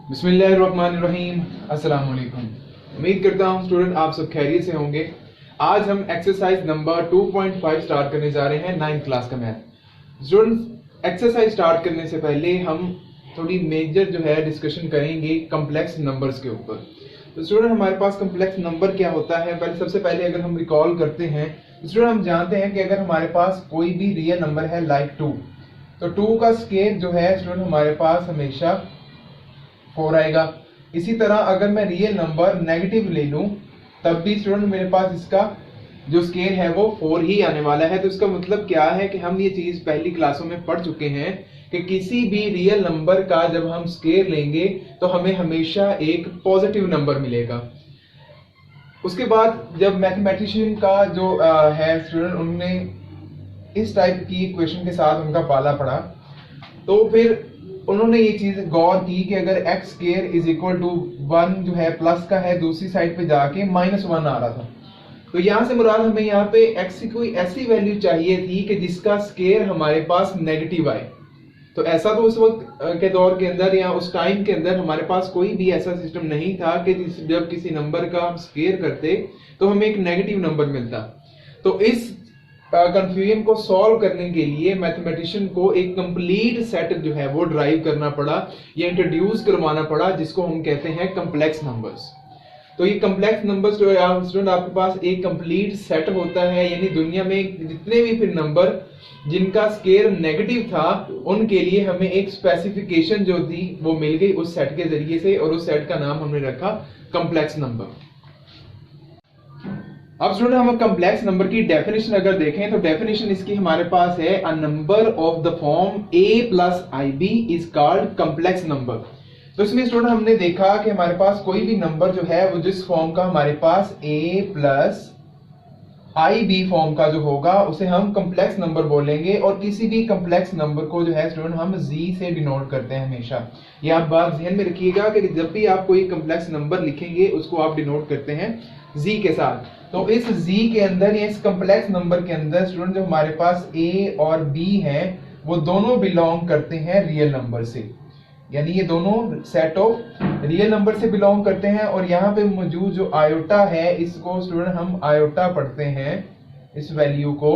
बिस्मिल्लाहिर्रहमानिर्रहीम। अस्सलाम वालेकुम। उम्मीद करता हूँ स्टूडेंट आप सब खैरियत से होंगे। आज हम एक्सरसाइज नंबर 2.5 स्टार्ट करने जा रहे हैं 9th क्लास का मैथ। स्टूडेंट एक्सरसाइज स्टार्ट करने से पहले हम थोड़ी मेजर जो है डिस्कशन करेंगे कम्प्लेक्स नंबर्स के ऊपर। तो स्टूडेंट हमारे पास कम्प्लेक्स नंबर क्या होता है, सबसे पहले अगर हम रिकॉल करते हैं तो स्टूडेंट हम जानते हैं कि अगर हमारे पास कोई भी रियल नंबर है लाइक 2, तो 2 का स्केयर जो है स्टूडेंट हमारे पास हमेशा 4 आएगा। इसी तरह अगर मैं रियल नंबर नेगेटिव ले लूं तब भी स्टूडेंट मेरे पास इसका जो स्केयर है वो 4 ही आने वाला है। तो इसका मतलब क्या है कि हम ये चीज पहली क्लासों में पढ़ चुके हैं कि किसी भी रियल नंबर का जब हम स्केयर लेंगे तो हमें हमेशा एक पॉजिटिव नंबर मिलेगा। उसके बाद जब मैथमेटिशियन का जो है स्टूडेंट उन्होंने इस टाइप की इक्वेशन के साथ उनका पाला पड़ा, तो फिर उन्होंने ये चीज गौर की कि अगर x square is equal to 1 जो है प्लस का है, दूसरी साइड पे जाके -1 आ रहा था। तो यहां से मुराद हमें यहाँ पे x की कोई ऐसी वैल्यू चाहिए थी कि जिसका स्केयर हमारे पास नेगेटिव आए। तो ऐसा तो उस वक्त के दौर के अंदर या उस टाइम के अंदर हमारे पास कोई भी ऐसा सिस्टम नहीं था कि जब किसी नंबर का हम स्केयर करते तो हमें एक नेगेटिव नंबर मिलता। तो इस कंफ्यूजन को सॉल्व करने के लिए मैथमेटिशियन को एक कंप्लीट सेट जो है वो ड्राइव करना पड़ा या इंट्रोड्यूस करवाना पड़ा, जिसको हम कहते हैं कम्प्लेक्स नंबर्स। तो ये कम्प्लेक्स नंबर्स जो है स्टूडेंट आपके पास एक कंप्लीट सेट होता है, यानी दुनिया में जितने भी फिर नंबर जिनका स्केयर नेगेटिव था उनके लिए हमें एक स्पेसिफिकेशन जो थी वो मिल गई उस सेट के जरिए से, और उस सेट का नाम हमने रखा कम्प्लेक्स नंबर। अब स्टूडेंट हम कम्प्लेक्स नंबर की डेफिनेशन अगर देखें तो डेफिनेशन इसकी हमारे पास है a number of the form a plus ib is called complex number. तो इसमें स्टूडेंट हमने देखा कि हमारे पास कोई भी नंबर जो है वो जिस फॉर्म का हमारे पास a प्लस ib फॉर्म का जो होगा उसे हम कम्प्लेक्स नंबर बोलेंगे, और किसी भी कम्प्लेक्स नंबर को जो है स्टूडेंट हम z से डिनोट करते हैं हमेशा। ये आप बात ध्यान में रखिएगा कि जब भी आप कोई कम्प्लेक्स नंबर लिखेंगे उसको आप डिनोट करते हैं z के साथ। तो इस z के अंदर या इस कम्प्लेक्स नंबर के अंदर स्टूडेंट जो हमारे पास a और b है वो दोनों बिलोंग करते हैं रियल नंबर से, यानी ये दोनों सेट ऑफ रियल नंबर से बिलोंग करते हैं। और यहाँ पे मौजूद जो आयोटा है इसको स्टूडेंट हम आयोटा पढ़ते हैं, इस वैल्यू को।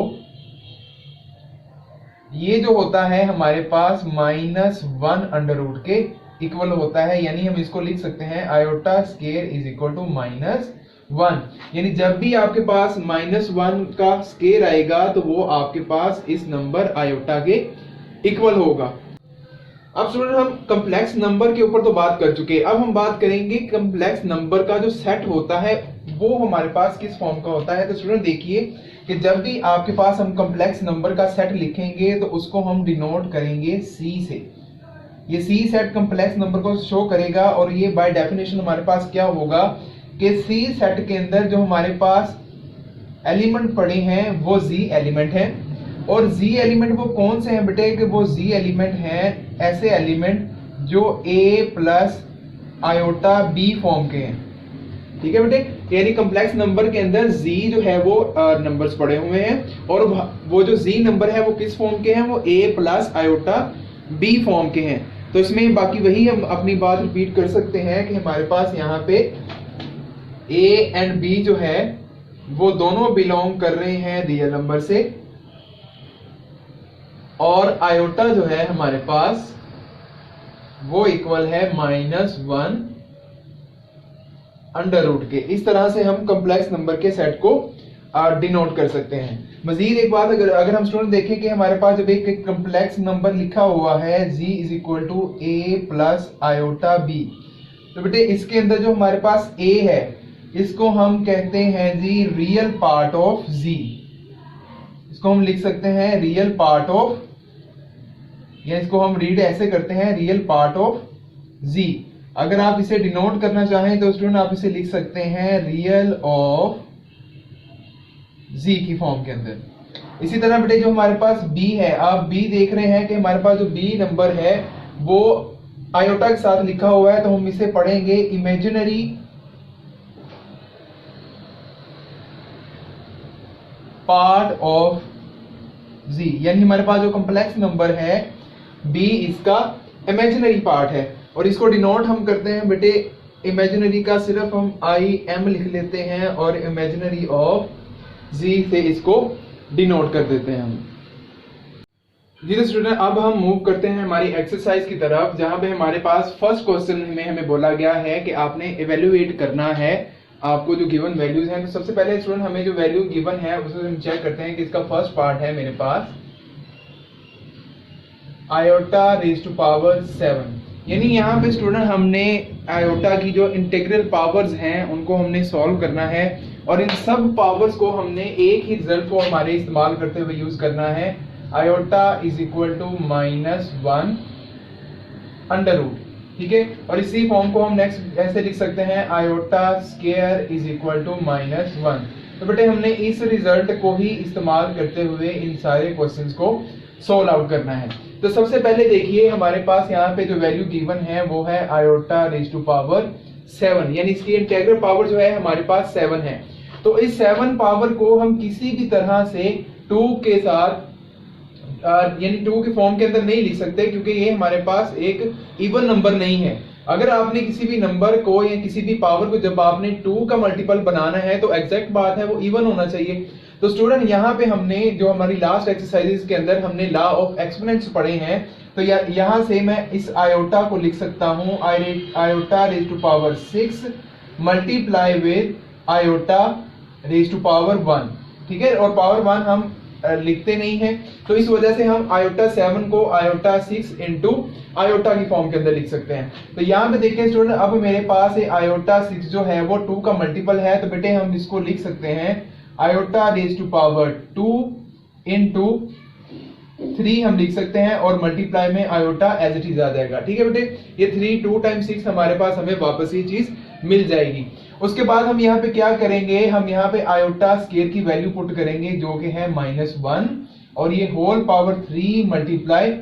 ये जो होता है हमारे पास -1 अंडर रूट के इक्वल होता है, यानी हम इसको लिख सकते हैं iota square is equal to -1। यानी जब भी आपके पास -1 का स्केयर आएगा तो वो आपके पास इस नंबर आयोटा के इक्वल होगा। अब स्टूडेंट हम कम्प्लेक्स नंबर के ऊपर तो बात कर चुके हैं, अब हम बात करेंगे कम्प्लेक्स नंबर का जो सेट होता है वो हमारे पास किस फॉर्म का होता है। तो स्टूडेंट देखिए कि जब भी आपके पास हम कम्प्लेक्स नंबर का सेट लिखेंगे तो उसको हम डिनोट करेंगे C से। ये C सेट कम्प्लेक्स नंबर को शो करेगा, और ये बाय डेफिनेशन हमारे पास क्या होगा कि C सेट के अंदर जो हमारे पास एलिमेंट पड़े हैं वो Z एलिमेंट हैं। और Z एलिमेंट वो कौन से हैं बेटे कि वो Z एलिमेंट हैं ऐसे एलिमेंट जो A plus iota B form के हैं। ठीक है बेटे, यानी कम्प्लेक्स नंबर के अंदर Z जो है वो नंबर्स पड़े हुए हैं, और वो जो Z नंबर है वो किस फॉर्म के हैं, वो A plus iota B form के हैं। तो इसमें बाकी वही हम अपनी बात रिपीट कर सकते हैं कि हमारे पास यहाँ पे A एंड B जो है वो दोनों बिलोंग कर रहे हैं रियल नंबर से, और आयोटा जो है हमारे पास वो इक्वल है -1 अंडर रूट के। इस तरह से हम कम्प्लेक्स नंबर के सेट को डिनोट कर सकते हैं। मजीद एक बात अगर हम स्टूडेंट देखें कि हमारे पास जब एक कम्प्लेक्स नंबर लिखा हुआ है z is equal to a plus iota b, तो बेटे इसके अंदर जो हमारे पास a है इसको हम कहते हैं जी रियल पार्ट ऑफ z। इसको हम लिख सकते हैं रियल पार्ट ऑफ, या इसको हम रीड ऐसे करते हैं रियल पार्ट ऑफ z। अगर आप इसे डिनोट करना चाहें तो स्टूडेंट आप इसे लिख सकते हैं रियल ऑफ z की फॉर्म के अंदर। इसी तरह बेटे जो हमारे पास b है, आप b देख रहे हैं कि हमारे पास जो b नंबर है वो आयोटा के साथ लिखा हुआ है, तो हम इसे पढ़ेंगे इमेजिनरी पार्ट ऑफ z, यानी हमारे पास जो कम्प्लेक्स नंबर है b इसका इमेजिनरी पार्ट है। और इसको डिनोट हम करते हैं बेटे, इमेजिनरी का सिर्फ हम आई एम लिख लेते हैं और इमेजिनरी ऑफ जी से इसको डिनोट कर देते हैं हम। जी तो स्टूडेंट, अब हम मूव करते हैं हमारी एक्सरसाइज की तरफ, जहां पे हमारे पास फर्स्ट क्वेश्चन में हमें बोला गया है कि आपने इवेल्युएट करना है आपको जो गिवन वैल्यूज हैं। तो सबसे पहले स्टूडेंट हमें जो वैल्यू गिवन है उसको हम चेक करते हैं कि इसका फर्स्ट पार्ट है मेरे पास आयोटा रेज टू पावर 7, यानी यहाँ पे स्टूडेंट हमने आयोटा की जो इंटीग्रल पावर्स हैं उनको हमने सॉल्व करना है, और इन सब पावर्स को हमने एक ही रिजल्ट को हमारे इस्तेमाल करते हुए यूज करना है। Iota is equal to -1 under root, ठीक है। और इसी फॉर्म को हम नेक्स्ट ऐसे लिख सकते हैं, iota square is equal to -1। तो बेटे हमने इस रिजल्ट को ही इस्तेमाल करते हुए इन सारे क्वेश्चंस को सोल्व आउट करना है। तो सबसे पहले देखिए हमारे पास यहाँ पे जो वैल्यू गिवन है वो है आयोटा रेज टू पावर 7, यानी इसकी इंटीग्रल पावर जो है हमारे पास 7 है। तो इस 7 पावर को हम किसी भी तरह से 2 के साथ यानी 2 के फॉर्म के अंदर नहीं लिख सकते, क्योंकि ये हमारे पास एक इवन नंबर नहीं है। अगर आपने किसी भी नंबर को या किसी भी पावर को जब आपने 2 का मल्टीपल बनाना है तो एग्जैक्ट बात है वो इवन होना चाहिए। तो स्टूडेंट यहाँ पे हमने जो हमारी लास्ट एक्सरसाइजेस के अंदर हमने लॉ ऑफ एक्सपोनेंट्स पढ़े हैं, तो यहाँ से मैं इस आयोटा को लिख सकता हूँ iota raise to power 6 multiply with iota raise to power 1, ठीक है। और पावर 1 हम लिखते नहीं है, तो इस वजह से हम आयोटा 7 को आयोटा 6 इंटू आयोटा की फॉर्म के अंदर लिख सकते हैं। तो यहाँ पे देखिए स्टूडेंट, अब मेरे पास आयोटा 6 जो है वो 2 का मल्टीपल है, तो बेटे हम इसको लिख सकते हैं iota raise to power 2 into 3 हम लिख सकते हैं, और मल्टीप्लाई में आयोटा एज इट इज आ जाएगा, ठीक है बेटे। ये 3 2 टाइम्स 6 हमारे पास हमें वापस ये चीज मिल जाएगी। उसके बाद हम यहाँ पे क्या करेंगे, हम यहाँ पे आयोटा स्क्वायर की वैल्यू पुट करेंगे जो कि है -1, और ये होल पावर 3 मल्टीप्लाई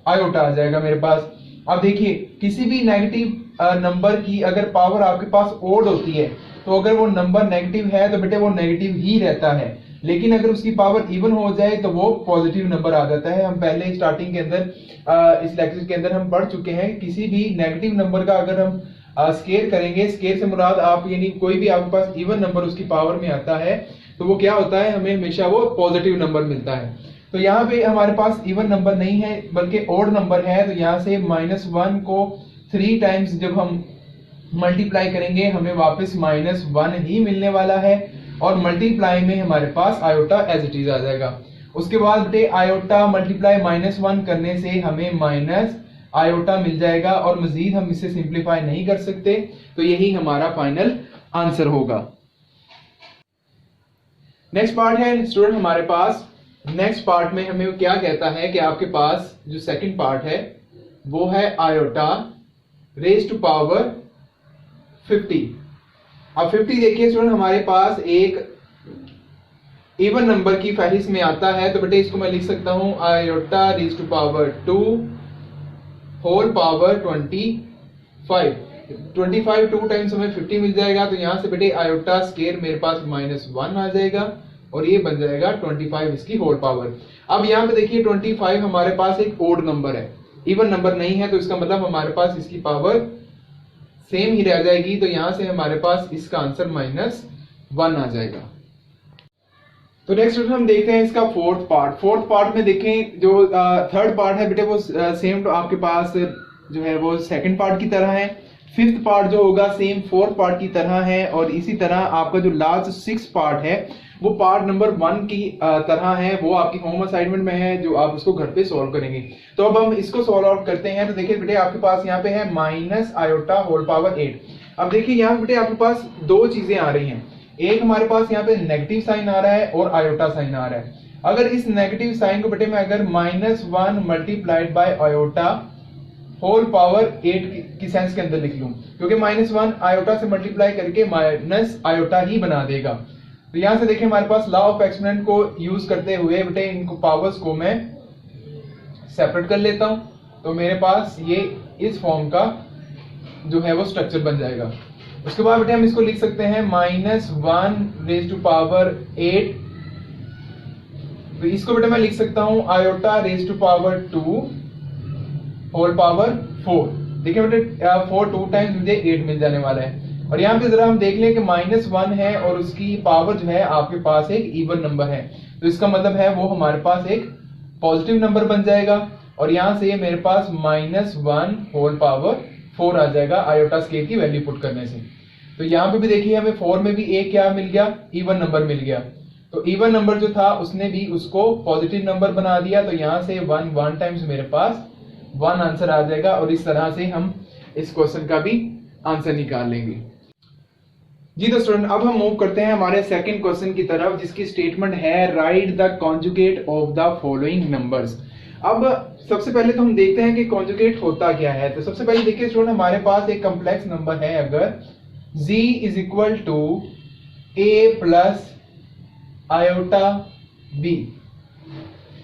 आयोटा आ जाएगा मेरे पास। अब देखिए किसी भी नेगेटिव नंबर की अगर पावर आपके पास ओड होती है, तो अगर वो नंबर नेगेटिव है तो बेटे वो नेगेटिव ही रहता है, लेकिन अगर उसकी पावर इवन हो जाए तो वो पॉजिटिव नंबर आ जाता है। हम पहले स्टार्टिंग के अंदर इस लेक्चर के अंदर हम पढ़ चुके हैं, किसी भी नेगेटिव नंबर का अगर हम स्केयर करेंगे, स्केयर से मुराद आप यानी कोई भी आपके पास इवन नंबर उसकी पावर में आता है तो वो क्या होता है, हमें हमेशा वो पॉजिटिव नंबर मिलता है। तो यहाँ पे हमारे पास इवन नंबर नहीं है बल्कि ओड नंबर है, तो यहाँ से -1 को 3 टाइम्स जब हम मल्टीप्लाई करेंगे हमें वापस -1 ही मिलने वाला है, और मल्टीप्लाई में हमारे पास आयोटा एज इट इज आ जाएगा। उसके बाद बेटे आयोटा मल्टीप्लाई -1 करने से हमें माइनस आयोटा मिल जाएगा, और मजीद हम इसे सिंप्लीफाई नहीं कर सकते, तो यही हमारा फाइनल आंसर होगा। नेक्स्ट पार्ट है स्टूडेंट हमारे पास, नेक्स्ट पार्ट में हमें क्या कहता है कि आपके पास जो सेकंड पार्ट है वो है आयोटा रेज टू पावर 50। अब 50 देखिए स्टूडेंट हमारे पास एक इवन नंबर की फहरिस्त में आता है, तो बेटे इसको मैं लिख सकता हूं iota raise to power 2 whole power 25 2 times हमें 50 मिल जाएगा। तो यहां से बेटे आयोटा स्क्वायर मेरे पास -1 आ जाएगा, और ये बन जाएगा 25 इसकी होल पावर। अब यहाँ पे देखिए 25 हमारे पास एक ओड नंबर है, इवन नंबर नहीं है, तो इसका मतलब हमारे पास इसकी पावर सेम ही रह जाएगी, तो यहां से हमारे पास इसका आंसर -1 आ जाएगा। तो नेक्स्ट हम देखते हैं इसका फोर्थ पार्ट में देखें जो थर्ड पार्ट है बेटे वो सेम तो आपके पास जो है वो सेकंड पार्ट की तरह है, फिफ्थ पार्ट जो होगा सेम फोर्थ पार्ट की तरह है, और इसी तरह आपका जो लास्ट 6 पार्ट है वो पार्ट नंबर 1 की तरह है, वो आपकी होम असाइनमेंट में है जो आप उसको घर पे सॉल्व करेंगे। तो अब हम इसको सॉल्व आउट करते हैं। तो देखिए बेटे आपके पास यहाँ पे है माइनस आयोटा होल पावर 8। अब देखिए यहाँ बेटे आपके पास 2 चीजें आ रही हैं, एक हमारे पास यहाँ पे नेगेटिव साइन आ रहा है और आयोटा साइन आ रहा है। अगर इस नेगेटिव साइन को बेटे मैं अगर -1 multiplied by iota whole power 8 की सेंस के अंदर लिख लूं, क्योंकि -1 आयोटा से मल्टीप्लाई करके माइनस आयोटा ही बना देगा। तो यहां से देखिए हमारे पास लॉ ऑफ एक्सपोनेंट को यूज करते हुए बेटे इनको पावर्स को मैं सेपरेट कर लेता हूं, तो मेरे पास ये इस फॉर्म का जो है वो स्ट्रक्चर बन जाएगा। उसके बाद बेटे हम इसको लिख सकते हैं -1 रेज टू पावर 8, तो इसको बेटे मैं लिख सकता हूं iota raise to power 2 whole power 4। देखिए बेटे 4 2 टाइम्स मुझे 8 मिल जाने वाला है। और यहाँ पे जरा हम देख लें कि -1 है और उसकी पावर जो है आपके पास एक इवन नंबर है, तो इसका मतलब है वो हमारे पास एक पॉजिटिव नंबर बन जाएगा। और यहाँ से मेरे पास -1 होल पावर 4 आ जाएगा आयोटा स्केल की वैल्यू पुट करने से। तो यहाँ पे भी देखिए हमें 4 में भी एक क्या मिल गया, इवन नंबर मिल गया। तो इवन नंबर जो था उसने भी उसको पॉजिटिव नंबर बना दिया, तो यहाँ से 1 टाइम्स मेरे पास 1 आंसर आ जाएगा। और इस तरह से हम इस क्वेश्चन का भी आंसर निकाल लेंगे। जी तो स्टूडेंट अब हम मूव करते हैं हमारे सेकंड क्वेश्चन की तरफ, जिसकी स्टेटमेंट है right the conjugate of the following numbers. अब सबसे पहले तो हम देखते हैं कि कॉन्जुगेट होता क्या है। तो सबसे पहले देखिए स्टूडेंट, हमारे पास एक कॉम्प्लेक्स नंबर है, अगर z is equal to a plus iota b,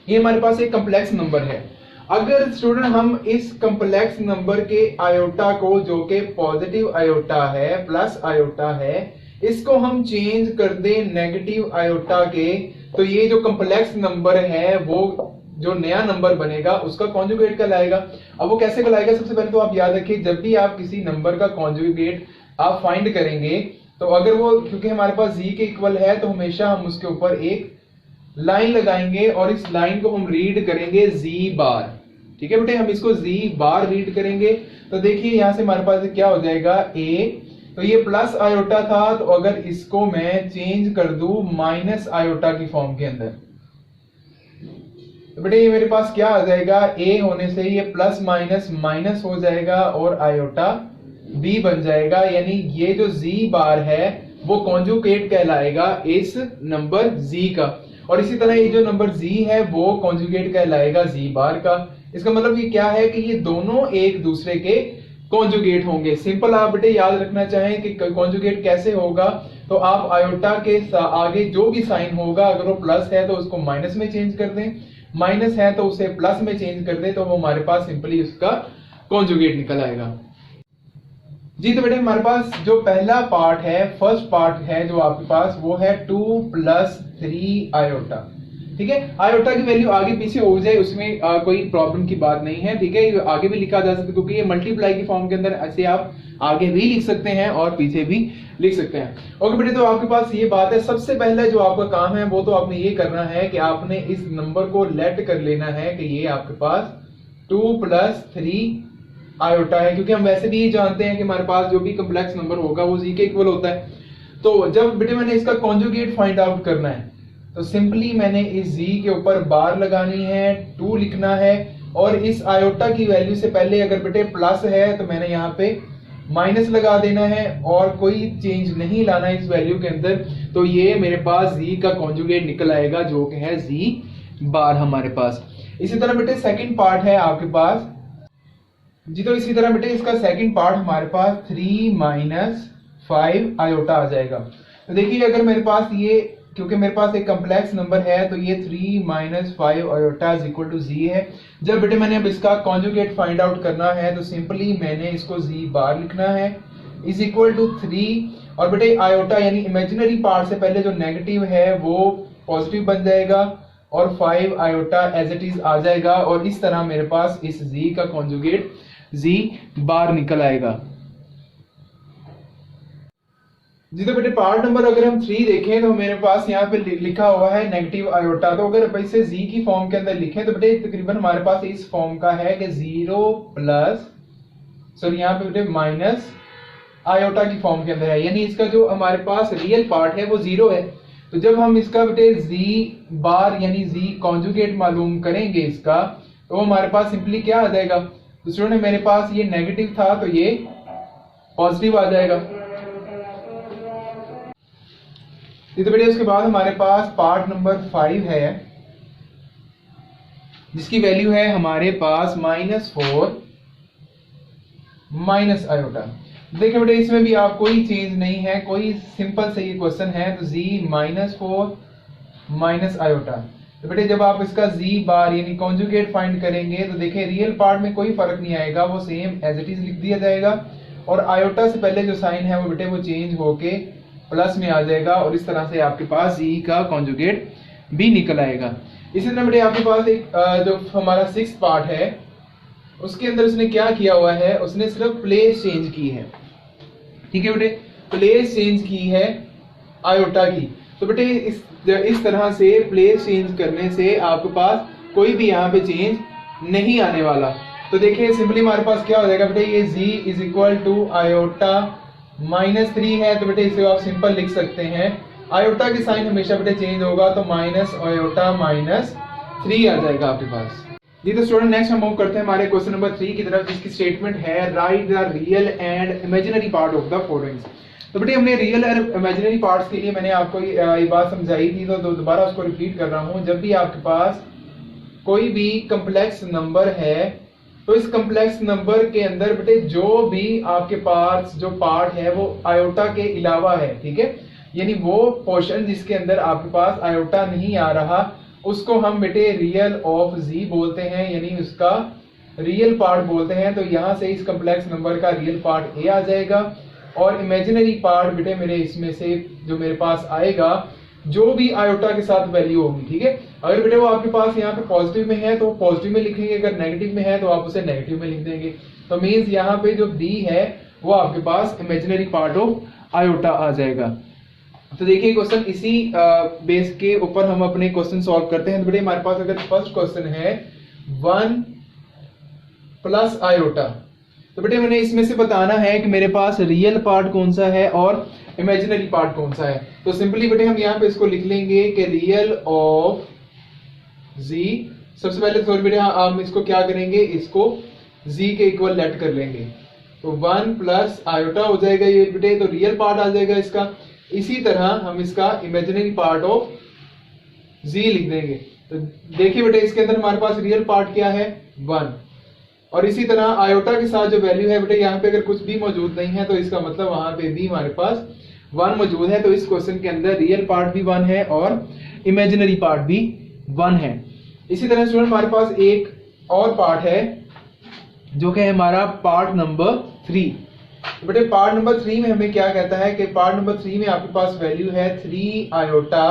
ये हमारे पास एक कॉम्प्लेक्स नंबर है। अगर स्टूडेंट हम इस कॉम्प्लेक्स नंबर के आयोटा को, जो कि पॉजिटिव आयोटा है प्लस आयोटा है, इसको हम चेंज कर दें नेगेटिव आयोटा के, तो ये जो कॉम्प्लेक्स नंबर है वो जो नया नंबर बनेगा उसका कॉन्जुगेट कहलाएगा। अब वो कैसे कहलाएगा, सबसे पहले तो आप याद रखिए, जब भी आप किसी नंबर का कॉन्जुगेट आप फाइंड करेंगे तो अगर वो, क्योंकि हमारे पास z के इक्वल है, तो हमेशा हम उसके ऊपर एक लाइन लगाएंगे और इस लाइन को हम रीड करेंगे z बार। ठीक है बेटे, हम इसको z बार रीड करेंगे। तो देखिए यहां से हमारे पास क्या हो जाएगा a, तो ये प्लस आयोटा था, तो अगर इसको मैं चेंज कर दूं माइनस आयोटा की फॉर्म के अंदर, तो बेटे ये मेरे पास क्या आ जाएगा, a होने से ये प्लस माइनस माइनस हो जाएगा और आयोटा b बन जाएगा। यानी ये जो z बार है वो कॉन्जुगेट कहलाएगा इस नंबर z का, और इसी तरह ये जो नंबर z है वो कॉन्जुगेट कहलाएगा z बार का। इसका मतलब ये क्या है कि ये दोनों एक दूसरे के कॉन्जुगेट होंगे। सिंपल आप बेटे याद रखना चाहें कि कॉन्जुगेट कैसे होगा, तो आप आयोटा के आगे जो भी साइन होगा, अगर वो प्लस है तो उसको माइनस में चेंज कर दें, माइनस है तो उसे प्लस में चेंज कर दें, तो वो हमारे पास सिंपली उसका कॉन्जुगेट निकल आएगा। जी तो बेटे हमारे पास जो पहला पार्ट है, फर्स्ट पार्ट है जो आपके पास, वो है 2 + 3 आयोटा। ठीक है, आयोटा की वैल्यू आगे पीछे हो जाए उसमें कोई प्रॉब्लम की बात नहीं है। ठीक है, ये आगे भी लिखा जा सकता है, क्योंकि ये मल्टीप्लाई की फॉर्म के अंदर ऐसे आप आगे भी लिख सकते हैं और पीछे भी लिख सकते हैं। ओके बेटे, तो आपके पास ये बात है, सबसे पहले जो आपका काम है वो तो आपने ये करना है कि आपने इस नंबर को लेट कर लेना है कि ये आपके पास 2 + 3 आयोटा है, क्योंकि हम वैसे भी जानते हैं कि हमारे पास जो भी कॉम्प्लेक्स नंबर होगा वो z के इक्वल होता है। तो जब बेटे मैंने इसका कॉन्जुगेट फाइंड आउट करना है, तो सिंपली मैंने इस z के ऊपर बार लगानी है, 2 लिखना है, और इस आयोटा की वैल्यू से पहले अगर बेटे प्लस है तो मैंने यहाँ पे माइनस लगा देना है और कोई चेंज नहीं लाना है इस वैल्यू के अंदर। तो ये मेरे पास z का कॉन्जुगेट निकल आएगा, जो कि है z बार हमारे पास। इसी तरह बेटे सेकंड पार्ट है आपके पास जी, तो इसी तरह बेटे इसका सेकंड पार्ट हमारे पास 3 - 5 आयोटा आ जाएगा। तो देखिए अगर मेरे पास ये, क्योंकि मेरे पास एक कॉम्प्लेक्स नंबर है, तो ये 3 - 5 iota is equal to z है। जब बेटे मैंने अब इसका कॉन्जुगेट फाइंड आउट करना है, तो सिंपली मैंने इसको z बार लिखना है इज इक्वल टू 3, और बेटे आयोटा यानी इमेजिनरी पार्ट से पहले जो नेगेटिव है वो पॉजिटिव बन जाएगा और 5 आयोटा एज इट इज आ जाएगा, और इस तरह मेरे पास इस z का कॉन्जुगेट z बार निकल आएगा। जी तो बेटे पार्ट नंबर अगर हम 3 देखें, तो मेरे पास यहाँ पे लिखा हुआ है नेगेटिव आयोटा। तो अगर इसे z की फॉर्म के अंदर लिखें तो बेटे तकरीबन हमारे पास इस फॉर्म का है कि 0 यहाँ पे बेटे माइनस आयोटा की फॉर्म के अंदर है, यानी इसका जो हमारे पास रियल पार्ट है वो 0 है। तो जब हम इसका बेटे z बार यानी z कॉन्जुगेट मालूम करेंगे इसका, तो हमारे पास सिंपली क्या आ जाएगा, तो स्टूडेंट मेरे पास ये नेगेटिव था तो ये पॉजिटिव आ जाएगा। तो बेटे उसके बाद हमारे पास पार्ट नंबर 5 है, जिसकी वैल्यू है हमारे पास -4 माइनस आयोटा। देखिए बेटे इसमें भी आप कोई चेंज नहीं है, कोई सिंपल से ये क्वेश्चन है। तो z -4 माइनस आयोटा, तो बेटे जब आप इसका z बार यानी कॉन्जुगेट फाइंड करेंगे, तो देखिए रियल पार्ट में कोई फर्क नहीं आएगा, वो सेम एज इट इज लिख दिया जाएगा, और आयोटा से पहले जो साइन है वो बेटे वो चेंज होके प्लस में आ जाएगा, और इस तरह से आपके पास z का कॉन्जुगेट भी निकल आएगा। इसी तरह बेटे आपके पास एक जो हमारा 6th पार्ट है, उसके अंदर उसने क्या किया हुआ है, उसने सिर्फ प्लेस चेंज की है। ठीक है बेटे, प्लेस चेंज की है आयोटा की। तो बेटे इस तरह से प्लेस चेंज करने से आपके पास कोई भी यहाँ पे चेंज नहीं आने वाला। तो देखिए सिंपली हमारे पास क्या हो जाएगा बेटे, ये z is equal to iota -3 है। तो बेटे इसे आप सिंपल लिख सकते हैं, आयोटा की साइन हमेशा बेटे चेंज होगा, तो माइनस आयोटा -3 आ जाएगा आपके पास। जी तो स्टूडेंट नेक्स्ट हम मूव करते हैं हमारे क्वेश्चन नंबर 3 की तरफ, जिसकी स्टेटमेंट है right the real and imaginary part of the followings. तो बेटे हमने रियल और इमेजिनरी पार्ट्स के लिए मैंने आपको ये बात समझाई थी, तो दोबारा उसको रिपीट कर रहा हूँ। जब भी आपके पास कोई भी कम्प्लेक्स नंबर है, तो इस कम्प्लेक्स नंबर के अंदर बेटे जो भी आपके पास जो पार्ट है वो आयोटा के अलावा है, ठीक है, यानी वो पोर्शन जिसके अंदर आपके पास आयोटा नहीं आ रहा, उसको हम बेटे रियल ऑफ z बोलते हैं, यानी उसका रियल पार्ट बोलते हैं। तो यहाँ से इस कम्प्लेक्स नंबर का रियल पार्ट a आ जाएगा, और इमेजिनरी पार्ट बेटे मेरे इसमें से जो मेरे पास आएगा जो भी आयोटा के साथ वैल्यू होगी, ठीक है। अगर बेटे वो आपके पास यहाँ पे पॉजिटिव में है तो पॉजिटिव में लिखेंगे, अगर नेगेटिव में है तो आप उसे नेगेटिव में लिख देंगे। तो मीन्स यहाँ पे जो b है वो आपके पास इमेजिनरी पार्ट ऑफ आयोटा आ जाएगा। तो देखिए क्वेश्चन इसी बेस के ऊपर हम अपने क्वेश्चन सॉल्व करते हैं। तो बेटे हमारे पास अगर फर्स्ट क्वेश्चन है 1 प्लस आयोटा, तो बेटे मैंने इसमें से बताना है कि मेरे पास रियल पार्ट कौन सा है और इमेजिनरी पार्ट कौन सा है। तो सिंपली बेटे हम यहाँ पे इसको लिख लेंगे कि रियल ऑफ z, सबसे पहले तो बेटे हम इसको क्या करेंगे, इसको z के इक्वल लेट कर लेंगे, तो 1 प्लस आयोटा हो जाएगा ये बेटे, तो रियल पार्ट आ जाएगा इसका। इसी तरह हम इसका इमेजिनरी पार्ट ऑफ z लिख देंगे। तो देखिए बेटे इसके अंदर हमारे पास रियल पार्ट क्या है 1, और इसी तरह आयोटा के साथ जो वैल्यू है बेटे यहाँ पे अगर कुछ भी मौजूद नहीं है तो इसका मतलब वहां पे भी हमारे पास 1 मौजूद है। तो इस क्वेश्चन के अंदर रियल पार्ट भी 1 है और इमेजिनरी पार्ट भी 1 है। इसी तरह स्टूडेंट हमारे पास एक और पार्ट है जो कि है हमारा पार्ट नंबर 3। बेटे पार्ट नंबर 3 में हमें क्या कहता है कि पार्ट नंबर 3 में आपके पास वैल्यू है 3 आयोटा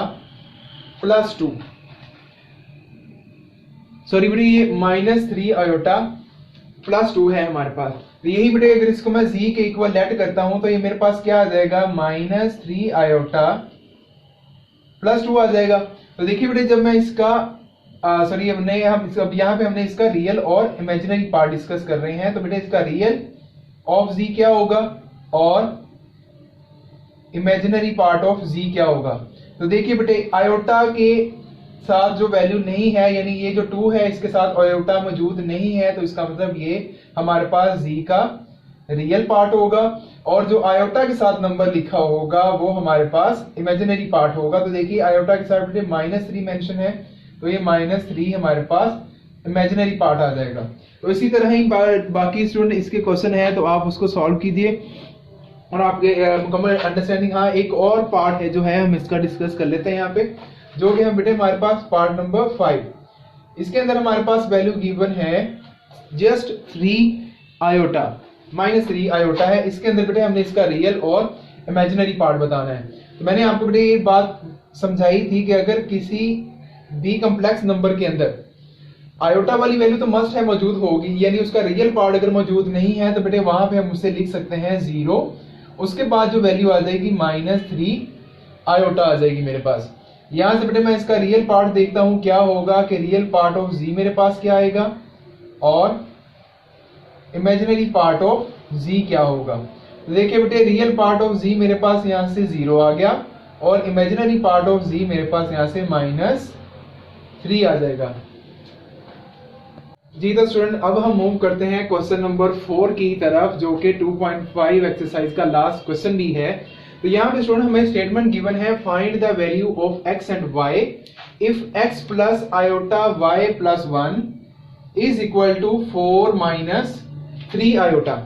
प्लस 2, सॉरी बेटे ये -3 आयोटा प्लस 2 है हमारे पास। तो यही बेटे अगर इसको मैं z के इक्वल लेट करता हूं तो ये मेरे पास क्या आ जाएगा, -3 आयोटा प्लस 2 आ जाएगा। तो देखिए बेटे जब मैं इसका सॉरी हमने यहाँ पे हमने इसका रियल और इमेजिनरी पार्ट डिस्कस कर रहे हैं, तो बेटे इसका रियल ऑफ z क्या होगा और इमेजिनरी पार्ट ऑफ z क्या होगा। तो देखिए बेटे आयोटा के साथ जो वैल्यू नहीं है, यानी ये जो 2 है इसके साथ आयोटा मौजूद नहीं है, तो इसका मतलब ये हमारे पास z का रियल पार्ट होगा, और जो आयोटा के साथ नंबर लिखा होगा वो हमारे पास इमेजिनरी पार्ट होगा। तो देखिए आयोटा के साथ बेटे -3 मेंशन है, तो ये -3 हमारे पास इमेजिनरी पार्ट आ जाएगा। तो इसी तरह ही बाकी स्टूडेंट इसके क्वेश्चन है तो आप उसको सॉल्व कीजिए और आपके मुकम्मल अंडरस्टैंडिंग। हाँ एक और पार्ट है जो है हम इसका डिस्कस कर लेते हैं यहाँ पे, जो कि हम बेटे हमारे पास पार्ट नंबर 5, इसके अंदर हमारे पास वैल्यू गिवन है जस्ट 3 आयोटा -3 आयोटा है। इसके अंदर बेटे हमने इसका रियल और इमेजिनरी पार्ट बताना है। तो मैंने आपको बेटे ये बात समझाई थी कि अगर किसी भी कम्प्लेक्स नंबर के अंदर आयोटा वाली वैल्यू तो मस्ट है मौजूद होगी, यानी उसका रियल पार्ट अगर मौजूद नहीं है तो बेटे वहां पे हम उसे लिख सकते हैं 0, उसके बाद जो वैल्यू आ जाएगी -3 आयोटा आ जाएगी मेरे पास। यहां से बेटे मैं इसका रियल पार्ट देखता हूं क्या होगा कि रियल पार्ट ऑफ z मेरे पास क्या आएगा और इमेजिनरी पार्ट ऑफ z क्या होगा। तो देखिए बेटे रियल पार्ट ऑफ z मेरे पास यहां से 0 आ गया और इमेजिनरी पार्ट ऑफ z मेरे पास यहां से -3 आ जाएगा। जी तो स्टूडेंट अब हम मूव करते हैं क्वेश्चन नंबर 4 की तरफ, जो कि 2.5 एक्सरसाइज का लास्ट क्वेश्चन भी है। तो यहाँ पे स्टूडेंट हमें स्टेटमेंट गिवन है find the value of x and y if x plus iota y plus 1 is equal to 4 - 3 iota.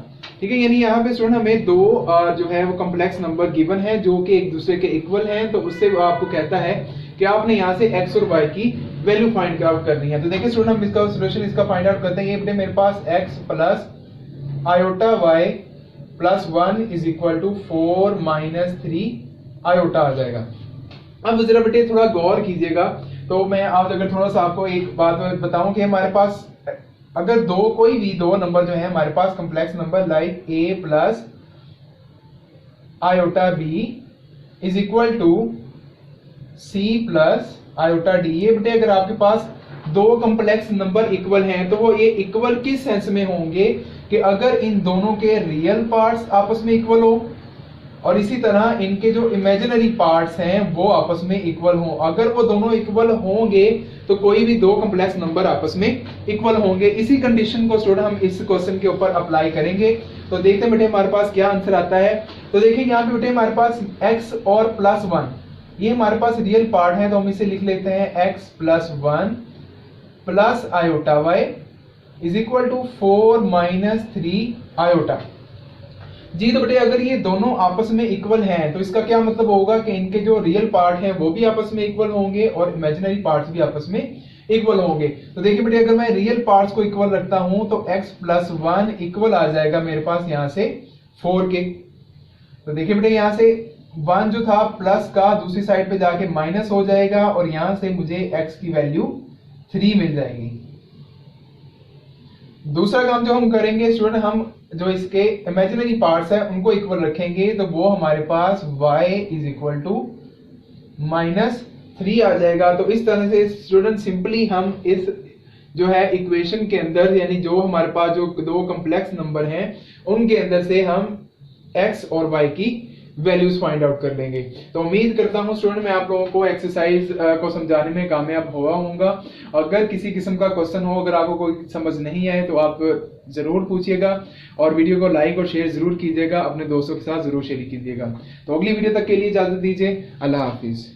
ठीक है, यानी यहाँ पे स्टूडेंट हमें दो जो है वो कॉम्प्लेक्स नंबर गिवन है जो कि एक दूसरे के इक्वल हैं, तो उससे आपको कहता है कि आपने यहाँ से x और y की वैल्यू फाइंड आउट करनी है। तो देखिए स्टूडेंट हम इसका सोल्यूशन इसका फाइंड आउट करते हैं। ये मेरे पास x plus iota y plus 1 is equal to 4 - 3 iota आ जाएगा। अब जरा बेटे थोड़ा गौर कीजिएगा, तो मैं आप अगर थोड़ा सा आपको एक बात बताऊं कि हमारे पास अगर कोई भी दो नंबर जो है हमारे पास complex number like a plus iota b is equal to c plus iota d, ये बेटे अगर आपके पास दो कॉम्प्लेक्स नंबर इक्वल हैं तो वो ये इक्वल किस सेंस में होंगे कि अगर इन दोनों के रियल पार्ट्स आपस में इक्वल हो और इसी तरह इनके जो इमेजिनरी पार्ट्स हैं वो आपस में इक्वल हों। अगर वो दोनों इक्वल होंगे तो कोई भी दो कॉम्प्लेक्स नंबर आपस में इक्वल होंगे। इसी कंडीशन को स्टूडेंट हम इस क्वेश्चन के ऊपर अप्लाई करेंगे। तो देखते हैं बेटे हमारे पास क्या आंसर आता है। तो देखिए यहाँ पे बेटे हमारे पास x और प्लस 1 ये हमारे पास रियल पार्ट है, तो हम इसे लिख लेते हैं x plus 1 plus iota y is equal to 4 minus 3 iota जी। तो बेटे अगर ये दोनों आपस में इक्वल हैं तो इसका क्या मतलब होगा कि इनके जो रियल पार्ट हैं वो भी आपस में इक्वल होंगे और इमेजिनरी पार्ट्स भी आपस में इक्वल होंगे। तो देखिए बेटे अगर मैं रियल पार्ट्स को इक्वल रखता हूं तो x प्लस 1 इक्वल आ जाएगा मेरे पास यहां से 4 के। तो देखिए बेटे यहां से 1 जो था प्लस का दूसरी साइड पे जाके माइनस हो जाएगा और यहां से मुझे x की वैल्यू 3 मिल जाएगी। दूसरा काम जो हम करेंगे स्टूडेंट, हम जो इसके इमेजिनरी पार्ट्स हैं उनको इक्वल रखेंगे तो वो हमारे पास y is equal to minus 3 आ जाएगा। तो इस तरह से स्टूडेंट सिंपली हम इस जो है इक्वेशन के अंदर यानी जो हमारे पास जो दो कॉम्प्लेक्स नंबर हैं उनके अंदर से हम x और y की वैल्यूज फाइंड आउट कर लेंगे। तो उम्मीद करता हूं स्टूडेंट मैं आप लोगों को एक्सरसाइज को समझाने में कामयाब हुआ हूँगा। अगर किसी किस्म का क्वेश्चन हो, अगर आपको कोई समझ नहीं आए तो आप जरूर पूछिएगा और वीडियो को लाइक और शेयर जरूर कीजिएगा, अपने दोस्तों के साथ जरूर शेयर कीजिएगा। तो अगली वीडियो तक के लिए इजाजत दीजिए। अल्लाह हाफिज।